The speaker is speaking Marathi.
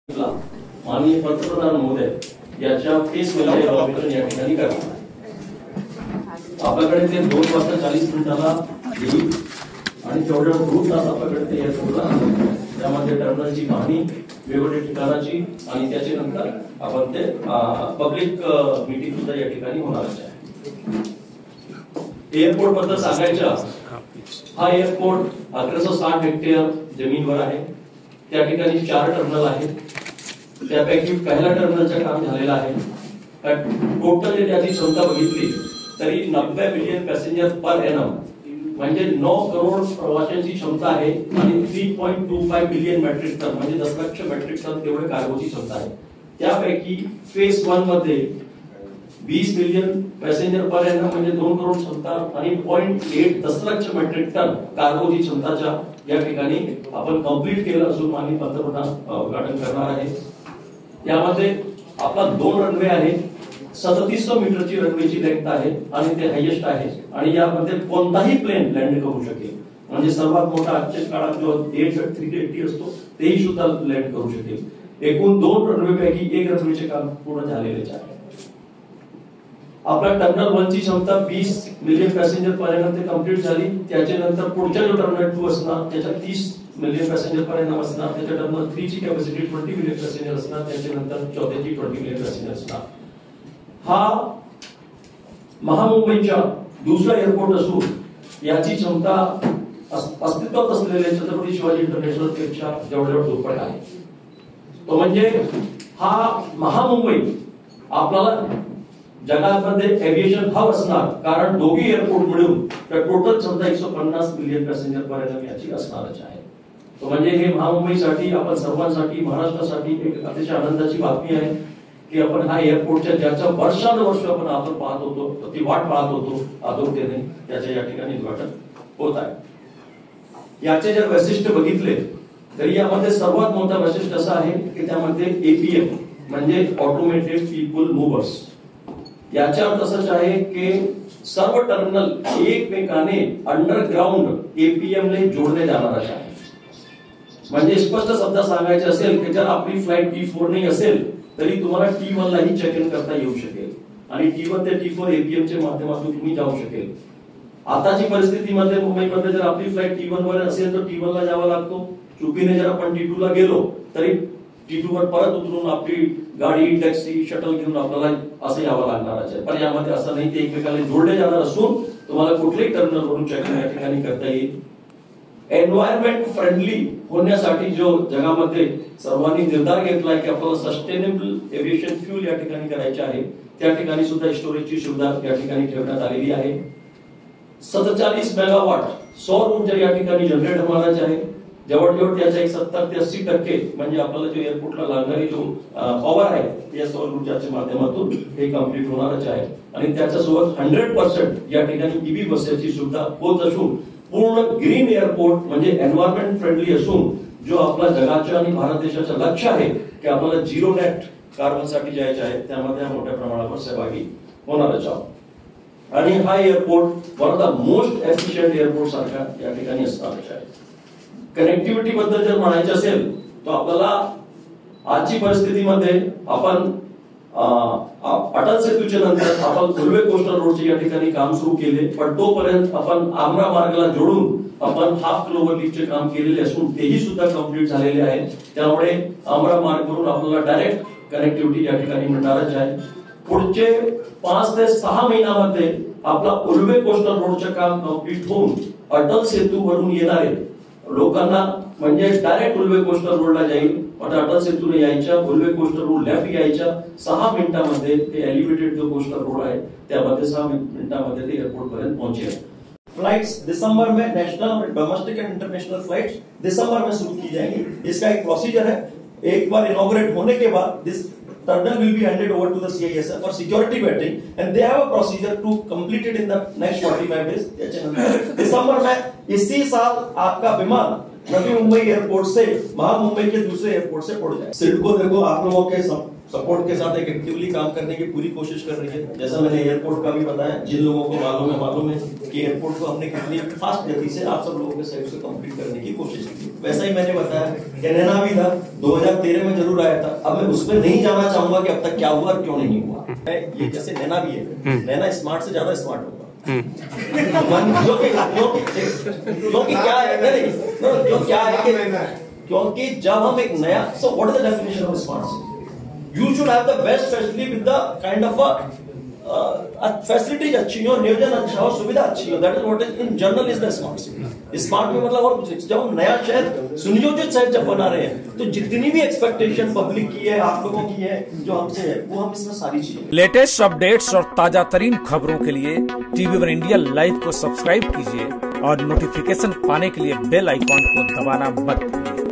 माननीय पंतप्रधान महोदय याच्या फेस मध्ये इनॉग्रेशन या ठिकाणी करणार आपल्याकडे ते 2:40 येईल आणि तेवढ्या 2 तास आपल्याकडे ते एअरपोर्टला त्यामध्ये टर्मिनलची पाहणी वेगवेगळ्या ठिकाणाची आणि त्याच्यानंतर आपण ते पब्लिक मीटिंग सुद्धा या ठिकाणी होणारच आहे. एअरपोर्ट बद्दल सांगायचं, हा एअरपोर्ट 1160 हेक्टर जमीनवर आहे. त्या ठिकाणी 4 टर्मिनल आहेत. त्यापैकी पहिल्या टर्मिनलचं काम झालेलं आहे. टोटल त्याची क्षमता बघितली तरी 90 मिलियन पॅसेंजर पर एनम म्हणजे 9 करोड प्रवाशांची क्षमता आहे आणि 3.25 मिलियन मेट्रिक टन म्हणजे 10 लाख मेट्रिक टन तेवढे कार्गोची क्षमता आहे. त्यापैकी फेज 1 मध्ये 20 मिलियन पॅसेंजर पर एनम म्हणजे 2 करोड क्षमता आणि 0.8 दशलक्ष मेट्रिक टन कार्गोची क्षमताच्या या ठिकाणी आपण कंप्लीट केलं असून माननीय पंतप्रधान उद्घाटन करणार आहे. यामध्ये आपला 2 रनवे आहे. 3700 मीटरची रनवेची लेंथ आहे आणि ते हायेस्ट आहे आणि यामध्ये कोणताही प्लेन लँड करू शकेल. म्हणजे सर्वात मोठा आजच्या काळात जो 380 असतो तेही सुद्धा लँड करू शकेल. एकूण 2 रनवे पैकी 1 रनवेचे काम पूर्ण झालेले आहे. आपला टर्मिनल 1 ची क्षमता 20 मिलियन पॅसेंजर पर एनम ते कंप्लीट झाली. त्याच्यानंतर पुढच्या जो टर्मिनल 2 असणार त्याच्यात 30 मिलियन पॅसेंजर पर एनम असणार. त्याच्या टर्मिनल 3 ची कॅपॅसिटी 20 मिलियन पॅसेंजर असणार. त्याच्यानंतर चौथ्याची 20 मिलियन पॅसेंजर असणार. हा महामुंबईच्या दुसरा एअरपोर्ट असून याची क्षमता अस्तित्वात असलेल्या छत्रपती शिवाजी इंटरनॅशनल पेक्षा जवळजवळ दुप्पट आहे. तो म्हणजे हा महामुंबई आपल्याला जगामध्ये एव्हिएशन हब असणार. कारण दोघी एअरपोर्ट मिळून टोटल क्षमता 150 मिलियन पॅसेंजर पर एनम याची असणारच आहे. तो म्हणजे हे महामुंबईसाठी आपण सर्वांसाठी महाराष्ट्रासाठी एक अतिशय आनंदाची बातमी आहे की आपण हा एअरपोर्टच्या ज्याच्या वर्षानुवर्ष आपण पाहत होतो ती वाट पाहत होतो आतुरतेने त्याच्या या ठिकाणी उद्घाटन होत आहे. याचे जर वैशिष्ट्य बघितले तरी यामध्ये सर्वात मोठं वैशिष्ट्य असं आहे की त्यामध्ये एपीएम म्हणजे ऑटोमेटेड पीपल मूव्हर्स. याचा अर्थ असंच आहे की सर्व टर्मिनल एकमेकाने अंडरग्राउंड एपीएम ने जोडले जाणार आहे. म्हणजे स्पष्ट शब्दात सांगायचे असेल की जर आपली फ्लाईट T4 नाही असेल तरी तुम्हाला T1 लाही चेक इन करता येऊ शकेल आणि T1 ते T4 एपीएम च्या माध्यमातून तुम्ही जाऊ शकेल. आताची परिस्थितीमध्ये मुंबईमध्ये जर आपली फ्लाईट T1 वर असेल तर T1 ला जावं लागतो. चुकीने जर आपण T2 ला गेलो तरी T2 वर परत उतरून आपली गाडी टॅक्सी शटल घेऊन आपल्याला असं यावं लागणार आहे. पण यामध्ये असं नाही, ते एकमेकांना जोडले जाणार असून तुम्हाला कुठल्याही टर्मिनल वरून चेक इन या ठिकाणी करता येईल. एन्व्हायरमेंट फ्रेंडली होण्यासाठी जो जगामध्ये सर्वांनी निर्धार घेतलाय की आपल्याला सस्टेनेबल एव्हिएशन फ्यूल या ठिकाणी करायचे आहे, त्या ठिकाणी सुद्धा स्टोरेजची सुविधा या ठिकाणी ठेवण्यात आलेली आहे. 47 मेगावॉट सौर ऊर्जा या ठिकाणी जनरेट होणार आहे. जवळजवळ त्याच्या 70 ते 80% म्हणजे आपल्याला जो एअरपोर्टला लागणारी जो पॉवर आहे या सौर ऊर्जाच्या माध्यमातून हे कंप्लीट होणारच आहे. आणि त्याच्यासोबत 100% या ठिकाणी ईव्ही बसची सुविधा होत असून पूर्ण ग्रीन एअरपोर्ट म्हणजे एन्व्हायरमेंट फ्रेंडली असून जो आपला जगाच्या आणि भारत देशाचं लक्ष्य आहे की आपल्याला झिरो नेट कार्बन साठी जायचे आहे त्यामध्ये मोठ्या प्रमाणावर सहभागी होणारच आहोत. आणि हा airport one of the most efficient airport सारखा या ठिकाणी असणारच आहे. कनेक्टिव्हिटी बद्दल जर म्हणायचे असेल तर आपल्याला आजची परिस्थितीमध्ये आपण अटल सेतूच्या नंतर आपण उल्वे कोस्टल रोडचे या ठिकाणी काम सुरू केले. पण तोपर्यंत आपण आमरा मार्गाला जोडून आपण हाफ किलोमीटर लिफ्टचे काम केलेले असून तेही सुद्धा कंप्लीट झालेले आहे. त्यामुळे आमरा मार्गवरून आपल्याला डायरेक्ट कनेक्टिव्हिटी या ठिकाणी मिळणारच आहे. पुढचे 5 ते 6 महिन्यामध्ये आपला उल्वे कोस्टल रोडचे काम कंप्लीट होऊन अटल सेतू वरून येणारे लोकांना म्हणजे डायरेक्ट उल्वे कोस्टल रोडला जाईल. अटल सेतूने यायच्या उल्वे कोस्टल रोड लेफ्ट यायच्या 6 मिनिटांमध्ये ते एलिव्हेटेड जो कोस्टल रोड आहे त्यामध्ये 6 मिनिटांमध्ये ते एअरपोर्ट पर्यंत पोहोचेल. फ्लाइट्स दिसंबर में national domestic and international flights दिसंबर में शुरू की जाएंगी. इसका एक प्रोसीजर है. एक बार इनॉग्रेट होने के बाद दिस terminal will be handed over to the CISF for security vetting and they have a procedure to complete it in the next 45 days. दिसंबर में इसी साल आपका विमान नवी मुंबई एयरपोर्ट से मुंबई के दूसरे एयरपोर्ट से उड़ जाए। सिडको देखो आप लोगों के सपोर्ट के साथ एक एक्टिवली काम करने की पूरी कोशिश कर रही है। जैसा मैंने एयरपोर्ट का भी बताया, जिन लोगों को मालूम है कि एयरपोर्ट को हमने कितनी फास्ट गति से आप सब लोगों के साइड से कंप्लीट करने की कोशिश की। वैसा ही मैंने बताया कि नैना भी था, 2013 में जरूर आया था। अब मैं उसमें नहीं जाना चाहूंगा कि अब तक क्या हुआ और क्यों नहीं हुआ। ये जैसे नैना भी है, नैना स्मार्ट से ज्यादा स्मार्ट होगा। क्योंकि जब हम एक नया, so what is the definition of smart city? You should have the best facility with the kind of a facilities अच्छी हो, नियोजन अच्छा हो, सुविधा अच्छी हो। That is what is in general is the smart city. Smart में मतलब और कुछ नहीं। जब हम नया शहर, सुनियोजित शहर जब बना रहे हैं, तो जितनी भी एक्सपेक्टेशन पब्लिक की है, आप लोगों की है, जो हमसे है, वो हम इसमें सारी चीजें। लेटेस्ट अपडेट्स और ताजा तरीन खबरों के लिए TV1 इंडिया लाइव को सब्सक्राइब कीजिए और नोटिफिकेशन पाने के लिए बेल आइकॉन को दबाना मत भूलिए।